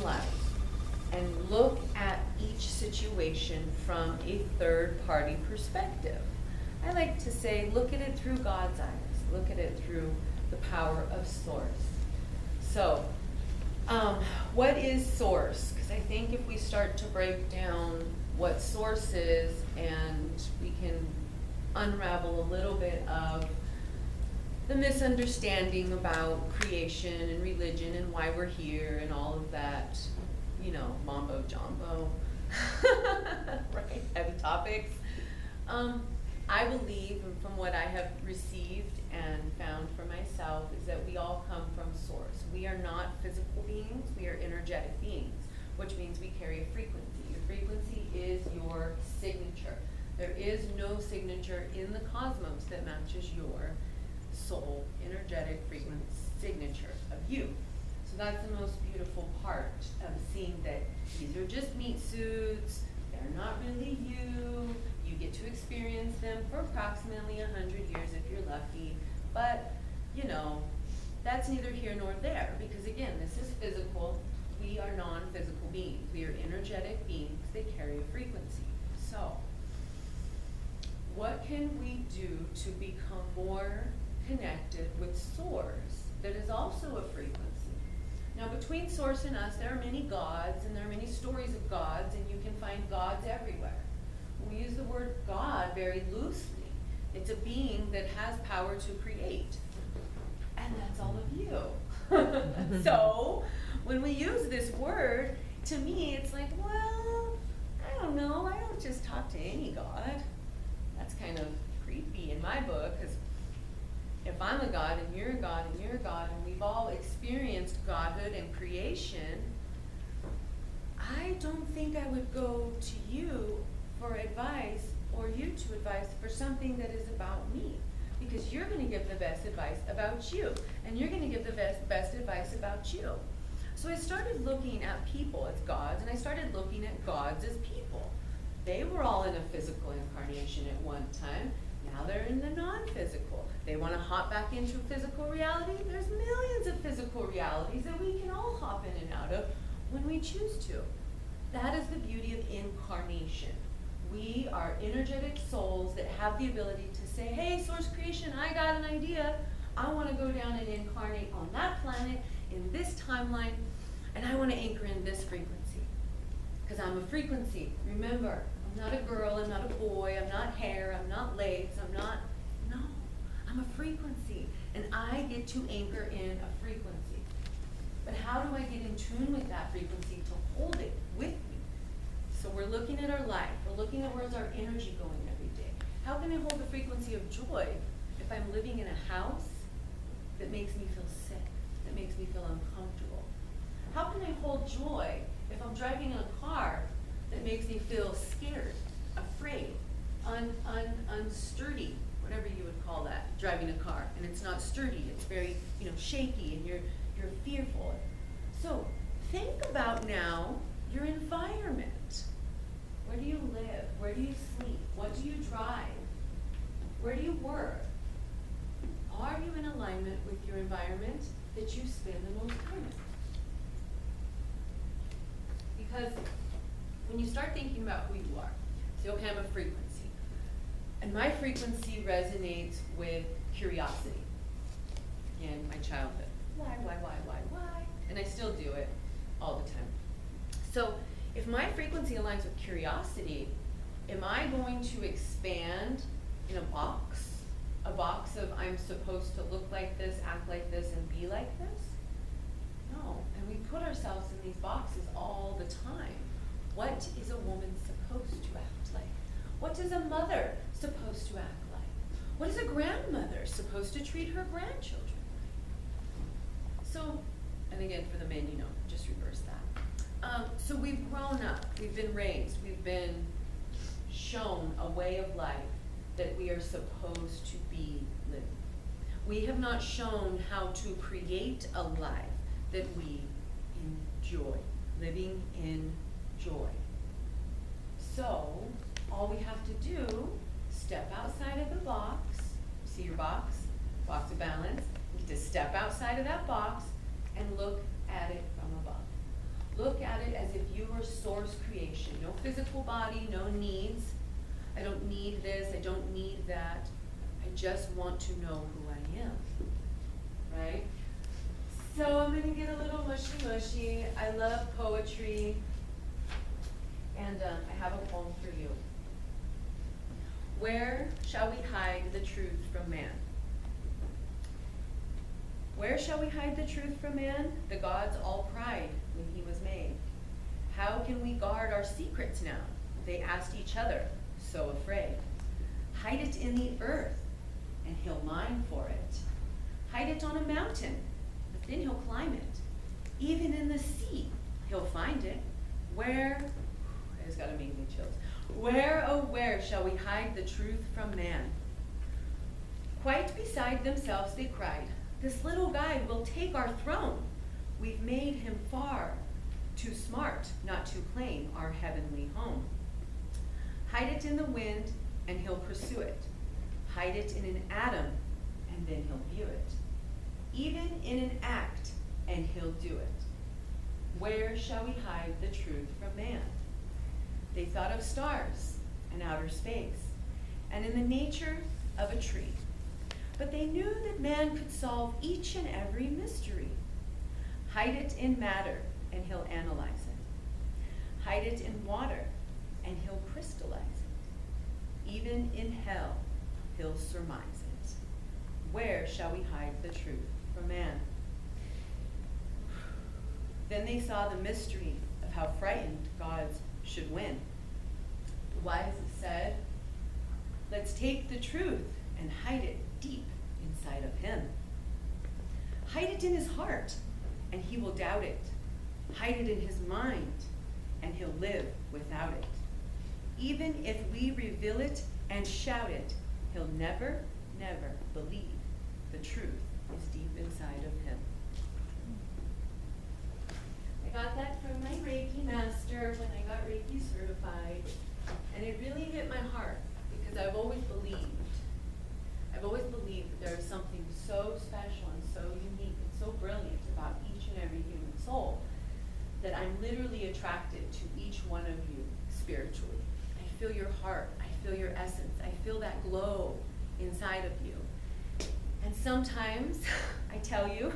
life and look at each situation from a third-party perspective. I like to say, look at it through God's eyes. Look at it through the power of source. So, what is source? Because I think if we start to break down what source is, and we can unravel a little bit of the misunderstanding about creation and religion and why we're here and all of that, you know, mambo jumbo, right? Heavy topics. I believe, and from what I have received and found for myself, is that we all come from source. We are not physical beings, we are energetic beings, which means we carry a frequency. Your frequency is your signature. There is no signature in the cosmos that matches your soul, energetic frequency signature of you. So that's the most beautiful part of seeing that these are just meat suits, they're not really you. You get to experience them for approximately 100 years if you're lucky, but you know, that's neither here nor there, because again, this is physical. We are non-physical beings. We are energetic beings that carry a frequency. So, what can we do to become more connected with source that is also a frequency? Now, between source and us, there are many gods, and there are many stories of gods, and you can find gods everywhere. We use the word God very loosely. It's a being that has power to create, and that's all of you. So, when we use this word, to me, it's like, well, I don't know. I don't just talk to any God. That's kind of creepy in my book, because if I'm a God and you're a God and you're a God and we've all experienced godhood and creation, I don't think I would go to you for advice or you to advice for something that is about me, because you're going to give the best advice about you and you're going to give the best advice about you. So I started looking at people as gods, and I started looking at gods as people. They were all in a physical incarnation at one time. Now they're in the non-physical. They want to hop back into physical reality. There's millions of physical realities that we can all hop in and out of when we choose to. That is the beauty of incarnation. We are energetic souls that have the ability to say, hey, source creation, I got an idea. I want to go down and incarnate on that planet in this timeline, and I want to anchor in this frequency. Because I'm a frequency. Remember, I'm not a girl, I'm not a boy, I'm not hair, I'm not legs, no, I'm a frequency. And I get to anchor in a frequency. But how do I get in tune with that frequency to hold it with me? So we're looking at our life, we're looking at where's our energy going every day. How can I hold the frequency of joy if I'm living in a house that makes me feel sick, that makes me feel uncomfortable? How can I hold joy if I'm driving in a car that makes me feel scared, afraid, unsturdy, whatever you would call that, driving a car, and it's not sturdy, it's very, shaky, and you're fearful. So think about now your environment. Where do you live? Where do you sleep? What do you drive? Where do you work? Are you in alignment with your environment that you spend the most time in? Because when you start thinking about who you are, say, okay, I'm a frequency. And my frequency resonates with curiosity. In my childhood. Why? And I still do it all the time. So if my frequency aligns with curiosity, am I going to expand in a box? A box of I'm supposed to look like this, act like this, and be like this? No, and we put ourselves in these boxes all the time. What is a woman supposed to act like? What is a mother supposed to act like? What is a grandmother supposed to treat her grandchildren like? So, and again, for the men, just reverse that. So we've grown up, we've been raised, we've been shown a way of life that we are supposed to be living. We have not shown how to create a life that we enjoy, living in joy. So, all we have to do, step outside of the box, see your box of balance, you just step outside of that box and look at it from above. Look at it as if you were source creation. No physical body, no needs. I don't need this, I don't need that. I just want to know who I am, right? So I'm gonna get a little mushy. I love poetry, and I have a poem for you. Where shall we hide the truth from man? Where shall we hide the truth from man? The gods all cried when he was made. How can we guard our secrets now? They asked each other, so afraid. Hide it in the earth, and he'll mine for it. Hide it on a mountain, but then he'll climb it. Even in the sea, he'll find it. Where, it's got amazing chills. Where, oh where shall we hide the truth from man? Quite beside themselves they cried, this little guy will take our throne. We've made him far too smart not to claim our heavenly home. Hide it in the wind, and he'll pursue it. Hide it in an atom, and then he'll view it. Even in an act, and he'll do it. Where shall we hide the truth from man? They thought of stars and outer space, and in the nature of a tree. But they knew that man could solve each and every mystery. Hide it in matter, and he'll analyze it. Hide it in water, and he'll crystallize it. Even in hell, he'll surmise it. Where shall we hide the truth from man? Then they saw the mystery of how frightened gods should win. The wise said, let's take the truth and hide it deep inside of him. Hide it in his heart, and he will doubt it. Hide it in his mind, and he'll live without it. Even if we reveal it and shout it, he'll never, never believe the truth is deep inside of him. I got that from my Reiki master when I got Reiki certified, and it really hit my heart because I've always believed that there is something so special and so unique and so brilliant about each and every human soul that I'm literally attracted to each one of you spiritually. I feel your heart, I feel your essence, I feel that glow inside of you. And sometimes, I tell you,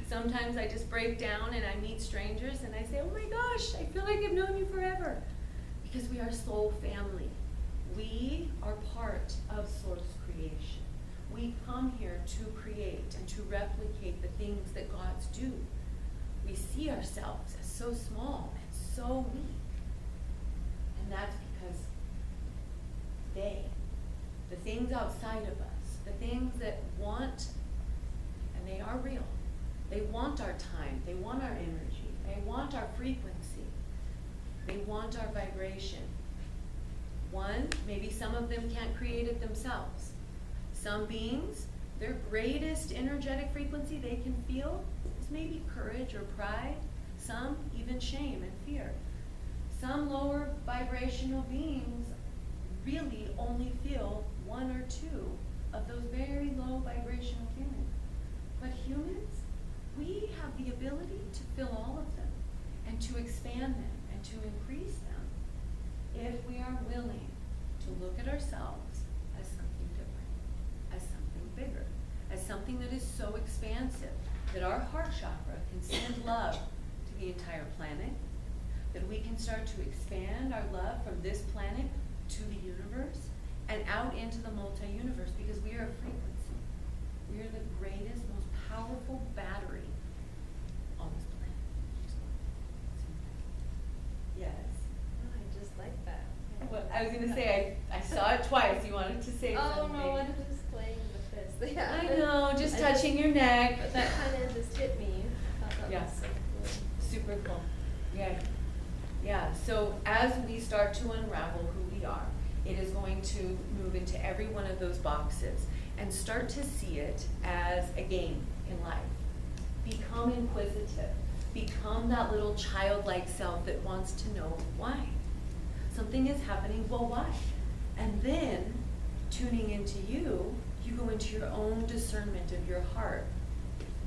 sometimes I just break down and I meet strangers and I say, oh my gosh, I feel like I've known you forever. Because we are soul family. We are part of source creation. We come here to create and to replicate the things that gods do. We see ourselves as so small and so weak. And that's because the things outside of us, the things that want, and they are real, they want our time, they want our energy, they want our frequency, they want our vibration. One, maybe some of them can't create it themselves. Some beings, their greatest energetic frequency they can feel is maybe courage or pride, some even shame and fear. Some lower vibrational beings really only feel one or two of those very low vibrational feelings. But humans, we have the ability to feel all of them and to expand them and to increase them if we are willing to look at ourselves as something different, as something bigger, as something that is so expansive that our heart chakra can send love to the entire planet, that we can start to expand our love from this planet to the universe and out into the multi-universe, because we are a frequency. We are the greatest, most powerful battery on this planet. Yes. Oh, I just like that. Well, I was going to say, I saw it twice. You wanted to say Oh something. no, I'm just playing with this. Yeah. I know, just I touching your neck. But that kind of just hit me. I thought that Yeah. was so cool. Super cool. Yeah. Yeah. So as we start to unravel who we are, it is going to move into every one of those boxes and start to see it as a game in life. Become inquisitive. Become that little childlike self that wants to know why. Something is happening, well, why? And then, tuning into you, you go into your own discernment of your heart.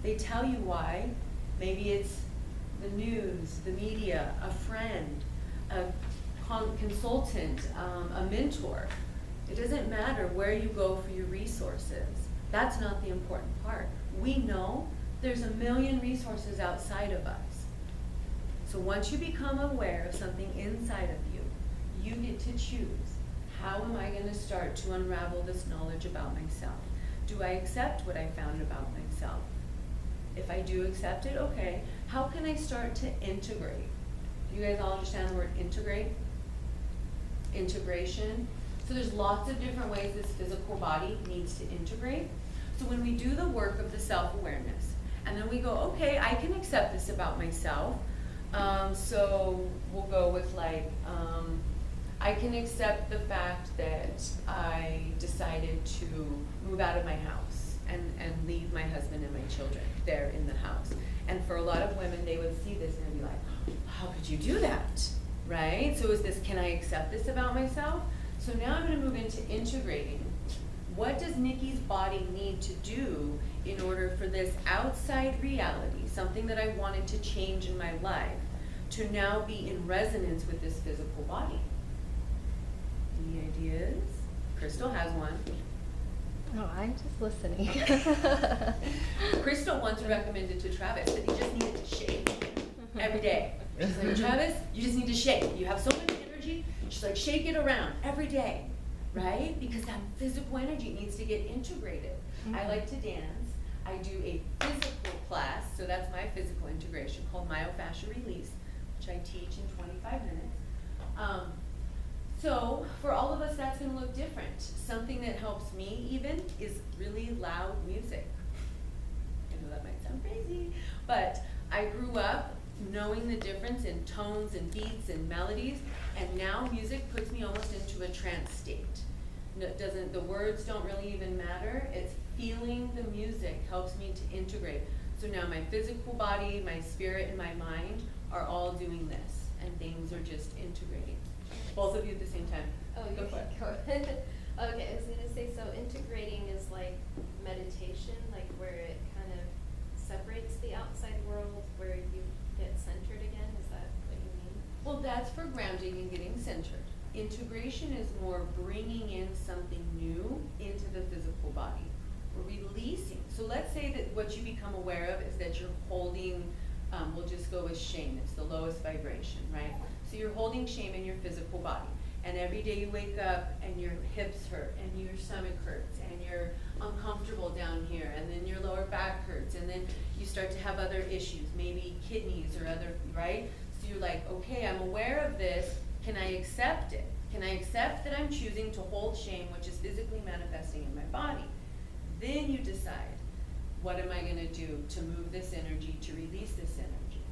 They tell you why. Maybe it's the news, the media, a friend, a consultant, a mentor. It doesn't matter where you go for your resources. That's not the important part. We know there's a million resources outside of us. So once you become aware of something inside of you, you get to choose. How am I going to start to unravel this knowledge about myself? Do I accept what I found about myself? If I do accept it, okay, how can I start to integrate? Do you guys all understand the word integrate? Integration. So there's lots of different ways this physical body needs to integrate. So when we do the work of the self-awareness, and then we go, okay, I can accept this about myself. So we'll go with like, I can accept the fact that I decided to move out of my house and leave my husband and my children there in the house. And for a lot of women, they would see this and they'd be like, how could you do that? Right? So is this, can I accept this about myself? So now I'm going to move into integrating. What does Niki's body need to do in order for this outside reality, something that I wanted to change in my life, to now be in resonance with this physical body? Any ideas? Crystal has one. No, I'm just listening. Crystal once recommended to Travis that he just needed to shake every day. She's like, Travis, you just need to shake. You have so much energy. She's like, shake it around every day, right? Because that physical energy needs to get integrated. Mm-hmm. I like to dance. I do a physical class, so that's my physical integration called myofascial release, which I teach in 25 minutes. So for all of us, that's going to look different. Something that helps me even is really loud music. I know that might sound crazy, but I grew up knowing the difference in tones and beats and melodies, and now music puts me almost into a trance state. The words don't really even matter. It's feeling the music helps me to integrate. So now my physical body, my spirit, and my mind are all doing this, and things are just integrating. Both of you at the same time. Oh, go for it. Okay, I was gonna say, so integrating is like meditation, like where it kind of separates the outside world, where you get centered again. Is that what you mean? Well, that's for grounding and getting centered. Integration is more bringing in something new into the physical body. We're releasing. So let's say that what you become aware of is that you're holding, we'll just go with shame. It's the lowest vibration, right? So you're holding shame in your physical body. And every day you wake up and your hips hurt and your stomach hurts and you're uncomfortable down here and then your lower back hurts and then you start to have other issues, maybe kidneys or other, right? So you're like, okay, I'm aware of this. Can I accept it? Can I accept that I'm choosing to hold shame, which is physically manifesting in my body? Then you decide, what am I going to do to move this energy, to release this energy?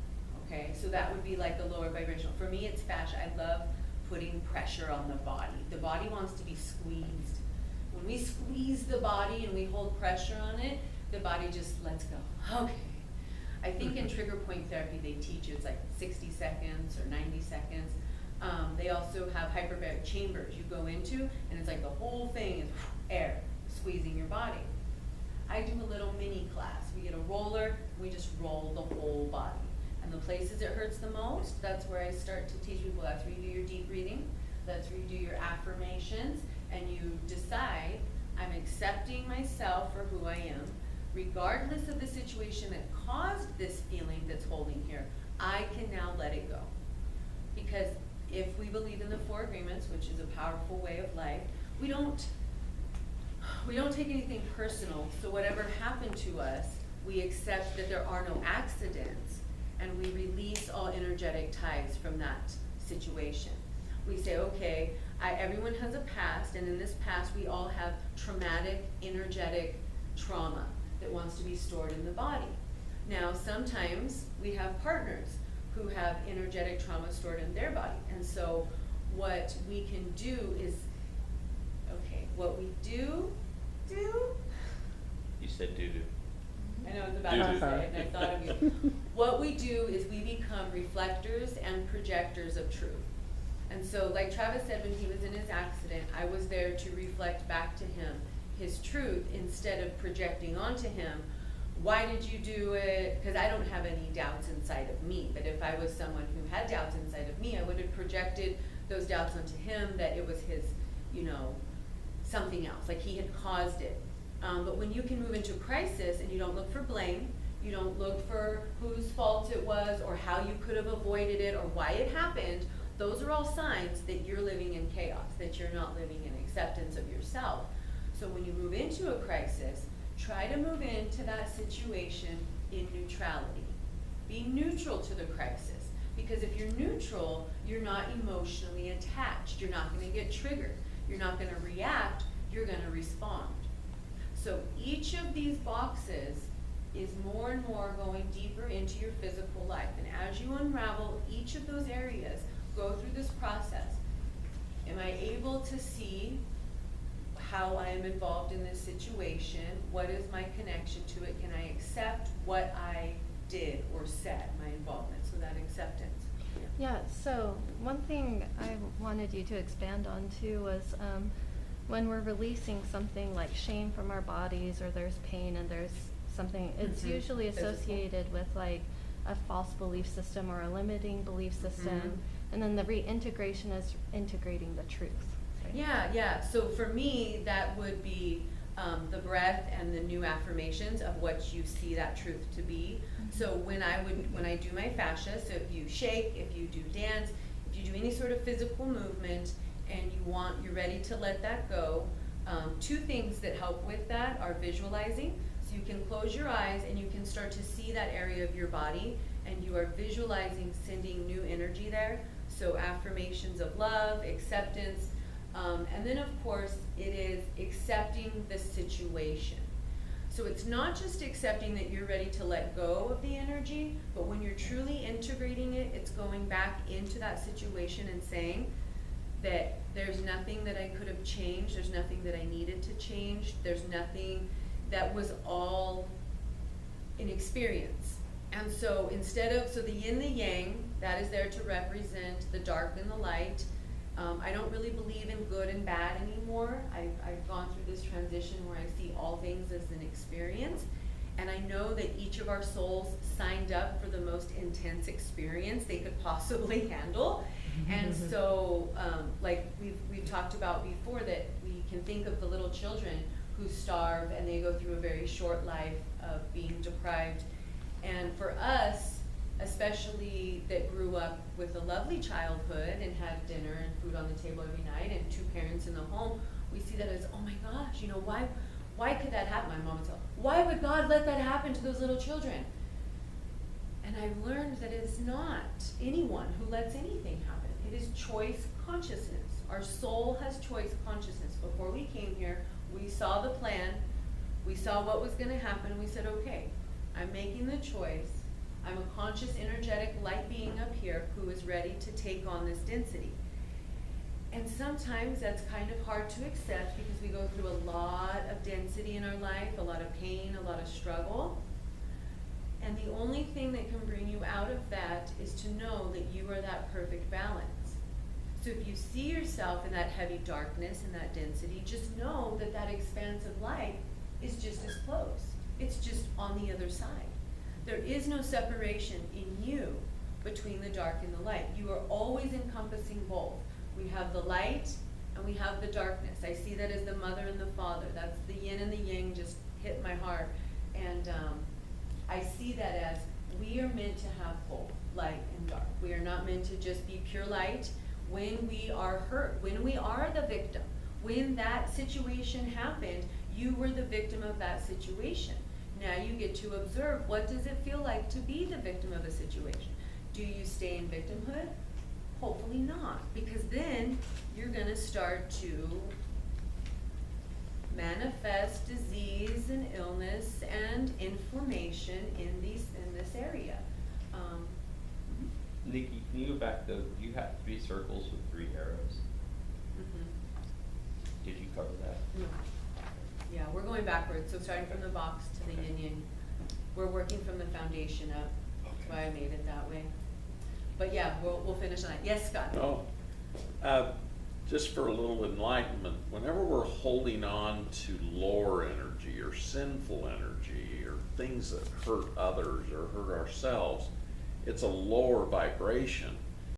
Okay, so that would be like the lower vibrational. For me, it's fascia. I love putting pressure on the body. The body wants to be squeezed. When we squeeze the body and we hold pressure on it, the body just lets go. Okay. I think in trigger point therapy, they teach you it's like 60 seconds or 90 seconds. They also have hyperbaric chambers you go into, and it's like the whole thing is air squeezing your body. I do a little mini class. We get a roller, we just roll the whole body. And the places it hurts the most, that's where I start to teach people. That's where you do your deep breathing. That's where you do your affirmations. And you decide, I'm accepting myself for who I am, regardless of the situation that caused this feeling that's holding here. I can now let it go. Because if we believe in the 4 agreements, which is a powerful way of life, we don't take anything personal. So whatever happened to us, we accept that there are no accidents. And we release all energetic ties from that situation. We say, okay, everyone has a past, and in this past we all have traumatic, energetic trauma that wants to be stored in the body. Now, sometimes we have partners who have energetic trauma stored in their body. And so what we can do is, okay, what we do? You said do-do. I know I was about to say it, and I thought of you. What we do is we become reflectors and projectors of truth. And so, like Travis said, when he was in his accident, I was there to reflect back to him his truth instead of projecting onto him why did you do it? Because I don't have any doubts inside of me, but if I was someone who had doubts inside of me, I would have projected those doubts onto him, that it was his, you know, something else, like he had caused it. But when you can move into crisis and you don't look for blame, you don't look for whose fault it was or how you could have avoided it or why it happened, those are all signs that you're living in chaos, that you're not living in acceptance of yourself. So when you move into a crisis, try to move into that situation in neutrality. Be neutral to the crisis, because if you're neutral, you're not emotionally attached. You're not going to get triggered. You're not going to react. You're going to respond. So each of these boxes is more and more going deeper into your physical life. And as you unravel each of those areas, go through this process. Am I able to see how I am involved in this situation? What is my connection to it? Can I accept what I did or said, my involvement? So that acceptance. Yeah, so one thing I wanted you to expand on too was when we're releasing something like shame from our bodies, or there's pain and there's something, it's usually associated with like a false belief system or a limiting belief system, and then the reintegration is integrating the truth. Right? Yeah. So for me, that would be the breath and the new affirmations of what you see that truth to be. So when I do my fascia, so if you shake, if you do dance, if you do any sort of physical movement and you're ready to let that go, two things that help with that are visualizing. So you can close your eyes and you can start to see that area of your body, and you are visualizing sending new energy there. So affirmations of love, acceptance, and then of course it is accepting the situation. So it's not just accepting that you're ready to let go of the energy, but when you're truly integrating it, it's going back into that situation and saying that there's nothing that I could have changed, there's nothing that I needed to change, there's nothing, that was all an experience. And so so the yin, the yang, that is there to represent the dark and the light. I don't really believe in good and bad anymore. I've gone through this transition where I see all things as an experience. And I know that each of our souls signed up for the most intense experience they could possibly handle. And so, like we've talked about before, that we can think of the little children who starve and they go through a very short life of being deprived. And for us, especially that grew up with a lovely childhood and had dinner and food on the table every night and two parents in the home, we see that as, oh my gosh, why could that happen? My mom would tell, why would God let that happen to those little children? And I've learned that it's not anyone who lets anything happen. It is choice consciousness. Our soul has choice consciousness. Before we came here, we saw the plan, we saw what was going to happen, and we said, okay, I'm making the choice. I'm a conscious, energetic, light being up here who is ready to take on this density. And sometimes that's kind of hard to accept because we go through a lot of density in our life, a lot of pain, a lot of struggle. And the only thing that can bring you out of that is to know that you are that perfect balance. So if you see yourself in that heavy darkness and that density, just know that that expansive light is just as close. It's just on the other side. There is no separation in you between the dark and the light. You are always encompassing both. We have the light and we have the darkness. I see that as the mother and the father. That's the yin and the yang just hit my heart. And I see that as we are meant to have both light and dark. We are not meant to just be pure light. When we are hurt, when we are the victim, when that situation happened, you were the victim of that situation. Now you get to observe, what does it feel like to be the victim of a situation? Do you stay in victimhood? Hopefully not, because then you're going to start to manifest disease and illness and inflammation in this area. Niki, can you go back though? You had 3 circles with 3 arrows. Did you cover that? No. Yeah, we're going backwards. So starting from the box to the yin yang, we're working from the foundation up. That's why I made it that way. But yeah, we'll finish on that. Yes, Scott. Just for a little enlightenment, whenever we're holding on to lower energy, energy or sinful energy or things that hurt others or hurt ourselves, it's a lower vibration.